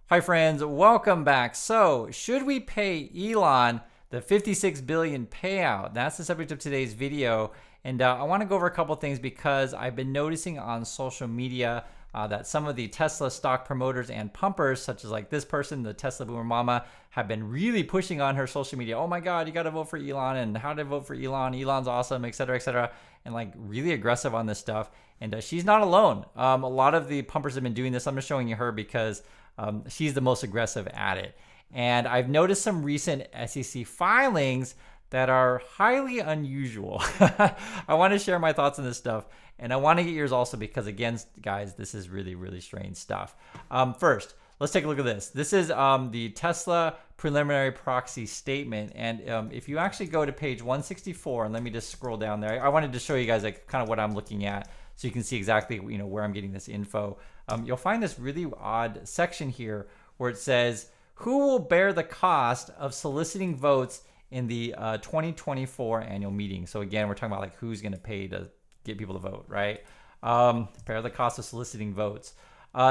Hi friends, welcome back. So, should we pay Elon the 56 billion payout? That's the subject of today's video. And I want to go over a couple things because I've been noticing on social media that some of the Tesla stock promoters and pumpers, such as like this person, the Tesla boomer mama, have been really pushing on her social media. Oh my God, you got to vote for Elon, and how to vote for Elon. Elon's awesome, etc., and like really aggressive on this stuff. And she's not alone. A lot of the pumpers have been doing this. I'm just showing you her because she's the most aggressive at it. And I've noticed some recent SEC filings that are highly unusual. I want to share my thoughts on this stuff, and I want to get yours also because, again, guys, this is really, really strange stuff. First, let's take a look at this. This is the Tesla preliminary proxy statement, and if you actually go to page 164, and let me just scroll down there. I wanted to show you guys like kind of what I'm looking at, so you can see exactly where I'm getting this info. You'll find this really odd section here where it says, who will bear the cost of soliciting votes in the 2024 annual meeting? So again, we're talking about like who's going to pay to get people to vote, right? Bear the cost of soliciting votes.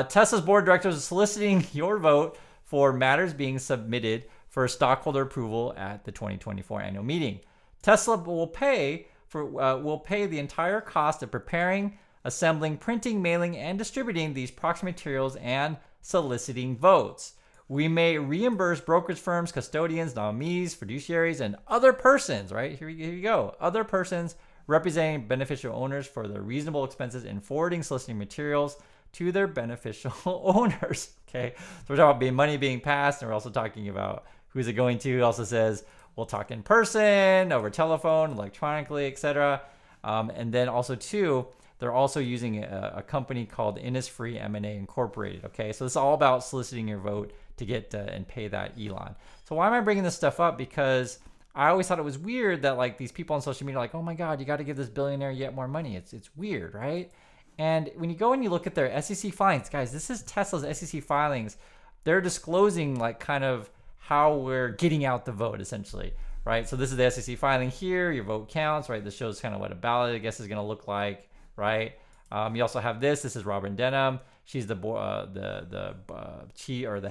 Tesla's board of directors is soliciting your vote for matters being submitted for stockholder approval at the 2024 annual meeting. Tesla will pay the entire cost of preparing, assembling, printing, mailing, and distributing these proxy materials and soliciting votes. We may reimburse brokerage firms, custodians, nominees, fiduciaries, and other persons, right? Here you go. Other persons representing beneficial owners for their reasonable expenses in forwarding soliciting materials to their beneficial owners. Okay, so we're talking about money being passed, and we're also talking about who's it going to. It also says we'll talk in person, over telephone, electronically, etc. And then also too, they're also using a company called Innisfree M&A Incorporated. Okay, so this is all about soliciting your vote to get and pay that Elon. So why am I bringing this stuff up? Because I always thought it was weird that like these people on social media are like, oh my God, you got to give this billionaire yet more money. It's weird, right? And when you go and you look at their SEC filings, guys, this is Tesla's SEC filings. They're disclosing like kind of how we're getting out the vote essentially, right? So this is the SEC filing here. Your vote counts, right? This shows kind of what a ballot, I guess, is going to look like, right? You also have this. This is Robin Denham. She's the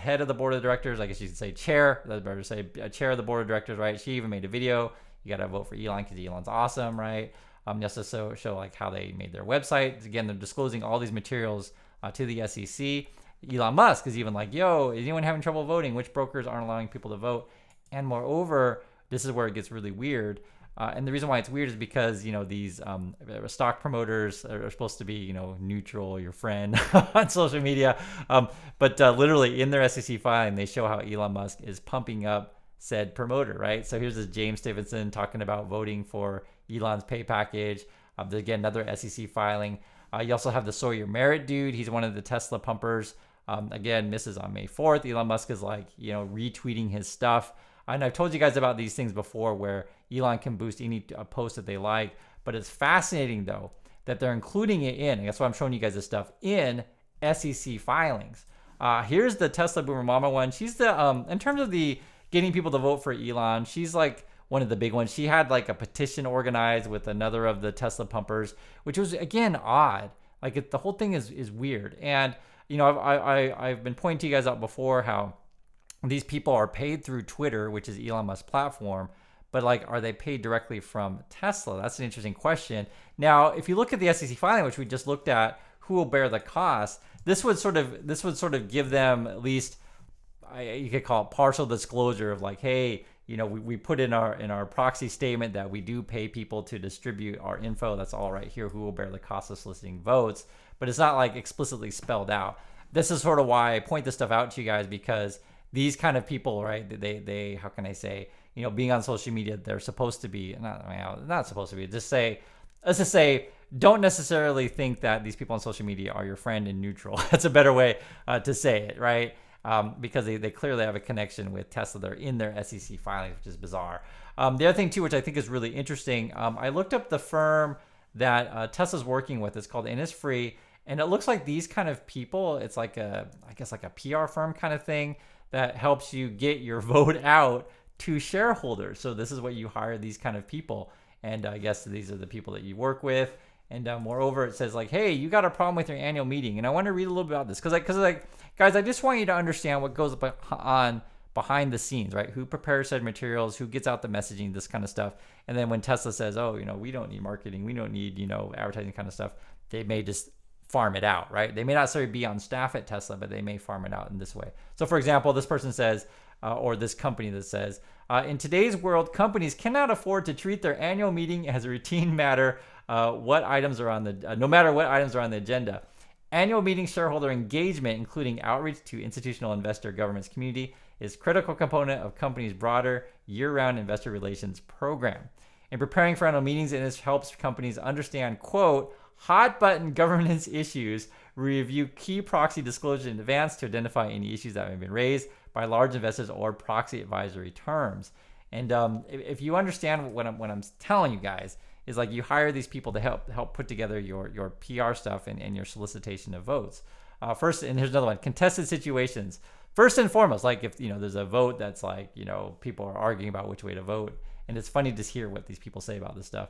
head of the board of directors. I guess you could say chair. That's better to say chair of the board of directors, right? She even made a video. You got to vote for Elon because Elon's awesome, right? You also show like how they made their website. Again, they're disclosing all these materials to the SEC. Elon Musk is even like, yo, is anyone having trouble voting? Which brokers aren't allowing people to vote? And moreover, this is where it gets really weird. And the reason why it's weird is because, these stock promoters are supposed to be, neutral, your friend on social media. But literally in their SEC filing, they show how Elon Musk is pumping up said promoter, right? So here's this James Stevenson talking about voting for Elon's pay package. Again, another SEC filing. You also have the Sawyer Merritt dude. He's one of the Tesla pumpers. Again, this is on May 4th. Elon Musk is like, retweeting his stuff. And I've told you guys about these things before where Elon can boost any post that they like. But it's fascinating, though, that they're including it in, and that's why I'm showing you guys this stuff, in SEC filings. Here's the Tesla Boomer Mama one. She's the, in terms of the getting people to vote for Elon, she's like one of the big ones. She had like a petition organized with another of the Tesla pumpers, which was, again, odd. Like the whole thing is weird. And, I've been pointing to you guys out before how these people are paid through Twitter, which is Elon Musk's platform, but like, are they paid directly from Tesla? That's an interesting question. Now, if you look at the SEC filing, which we just looked at, who will bear the cost? This would sort of give them at least, you could call it partial disclosure of like, hey, we put in our proxy statement that we do pay people to distribute our info. That's all right here. Who will bear the cost of soliciting votes? But it's not like explicitly spelled out. This is sort of why I point this stuff out to you guys, because these kind of people, right? They how can I say, being on social media, they're supposed to be not supposed to be. Let's just say, don't necessarily think that these people on social media are your friend and neutral. That's a better way to say it, right? Because they clearly have a connection with Tesla. They're in their SEC filings, which is bizarre. The other thing too, which I think is really interesting, I looked up the firm that Tesla's working with. It's called Innisfree, and it looks like these kind of people. It's like a PR firm kind of thing that helps you get your vote out to shareholders. So this is what you hire, these kind of people. And I guess these are the people that you work with. And moreover, it says like, hey, you got a problem with your annual meeting. And I want to read a little bit about this because guys, I just want you to understand what goes on behind the scenes, right? Who prepares said materials, who gets out the messaging, this kind of stuff. And then when Tesla says, oh, we don't need marketing, we don't need, advertising kind of stuff, they may just farm it out, right? They may not necessarily be on staff at Tesla, but they may farm it out in this way. So for example, this person says, or this company that says, in today's world, companies cannot afford to treat their annual meeting as a routine matter, no matter what items are on the agenda. Annual meeting shareholder engagement, including outreach to institutional investor governments community, is a critical component of companies' broader year-round investor relations program. In preparing for annual meetings, it helps companies understand, quote, hot button governance issues, review key proxy disclosures in advance to identify any issues that have been raised by large investors or proxy advisory terms. And if you understand what I'm telling you guys, is like you hire these people to help put together your PR stuff and your solicitation of votes. First, and here's another one, contested situations. First and foremost, like if there's a vote that's like people are arguing about which way to vote, and it's funny to hear what these people say about this stuff.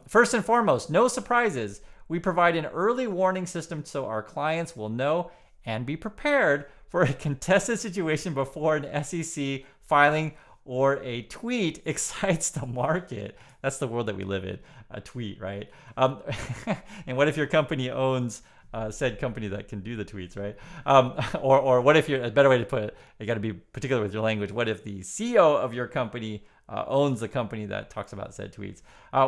First and foremost, no surprises. We provide an early warning system so our clients will know and be prepared for a contested situation before an SEC filing or a tweet excites the market. That's the world that we live in, a tweet, right? And what if your company owns said company that can do the tweets, right? Or what if a better way to put it, you got to be particular with your language. What if the CEO of your company owns the company that talks about said tweets?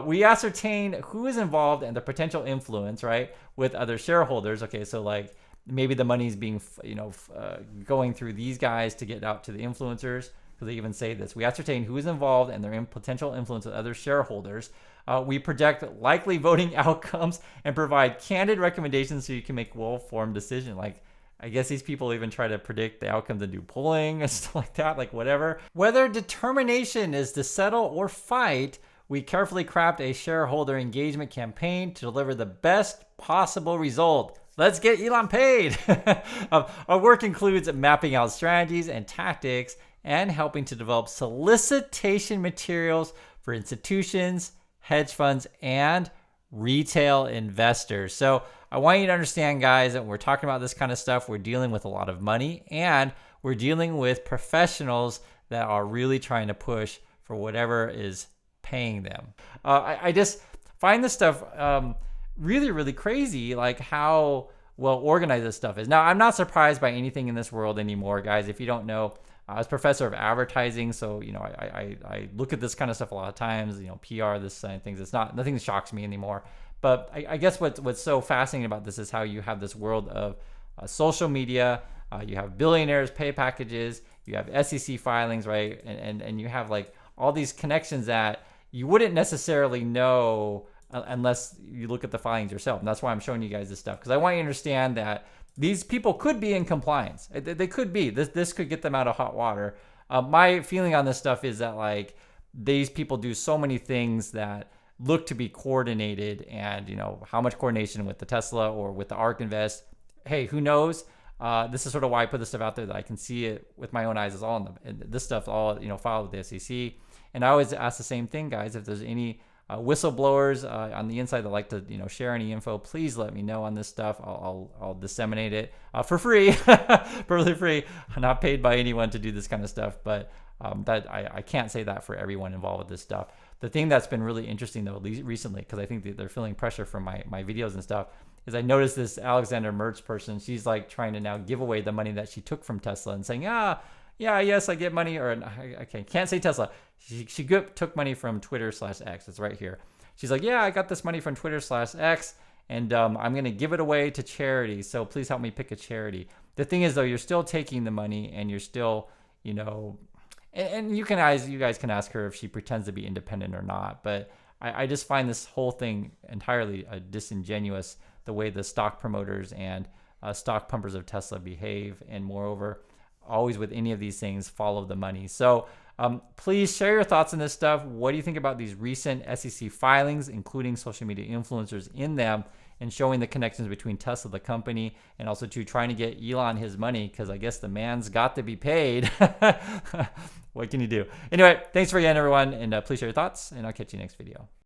We ascertain who is involved and the potential influence, right, with other shareholders. Okay, so like maybe the money's being, going through these guys to get out to the influencers. Because they even say this. We ascertain who is involved and their potential influence with other shareholders. We project likely voting outcomes and provide candid recommendations so you can make well-formed decision. Like, I guess these people even try to predict the outcomes and do polling and stuff like that, like whatever. Whether determination is to settle or fight, we carefully craft a shareholder engagement campaign to deliver the best possible result. Let's get Elon paid. Our work includes mapping out strategies and tactics and helping to develop solicitation materials for institutions, hedge funds, and retail investors. So I want you to understand, guys, that when we're talking about this kind of stuff, we're dealing with a lot of money and we're dealing with professionals that are really trying to push for whatever is paying them. I just find this stuff really, really crazy, like how well organized this stuff is. Now, I'm not surprised by anything in this world anymore, guys. If you don't know, I was professor of advertising, so I look at this kind of stuff a lot of times. PR, this kind of things. It's nothing shocks me anymore. But I guess what's so fascinating about this is how you have this world of social media. You have billionaires pay packages. You have SEC filings, right? And you have like all these connections that you wouldn't necessarily know unless you look at the filings yourself. And that's why I'm showing you guys this stuff, because I want you to understand that these people could be in compliance. They could be. This could get them out of hot water. My feeling on this stuff is that like these people do so many things that look to be coordinated, and how much coordination with the Tesla or with the ARK Invest. Hey, who knows? This is sort of why I put this stuff out there, that I can see it with my own eyes. Is all in this stuff all filed with the SEC. And I always ask the same thing, guys. If there's any whistleblowers on the inside that like to share any info, please let me know on this stuff. I'll disseminate it for free, perfectly free. I'm not paid by anyone to do this kind of stuff, but that I can't say that for everyone involved with this stuff. The thing that's been really interesting though, recently, because I think that they're feeling pressure from my videos and stuff, is I noticed this Alexander Mertz person. She's like trying to now give away the money that she took from Tesla and saying, yes, I get money, or okay, can't say Tesla. She took money from Twitter/X. It's right here. She's like, I got this money from Twitter/X, and I'm going to give it away to charity. So please help me pick a charity. The thing is, though, you're still taking the money, and you're still, and you guys can ask her if she pretends to be independent or not. But I just find this whole thing entirely disingenuous, the way the stock promoters and stock pumpers of Tesla behave, and moreover, always with any of these things, follow the money. So please share your thoughts on this stuff. What do you think about these recent SEC filings, including social media influencers in them, and showing the connections between Tesla, the company, and also to trying to get Elon his money, because I guess the man's got to be paid. What can you do? Anyway, thanks for again, everyone, and please share your thoughts, and I'll catch you next video.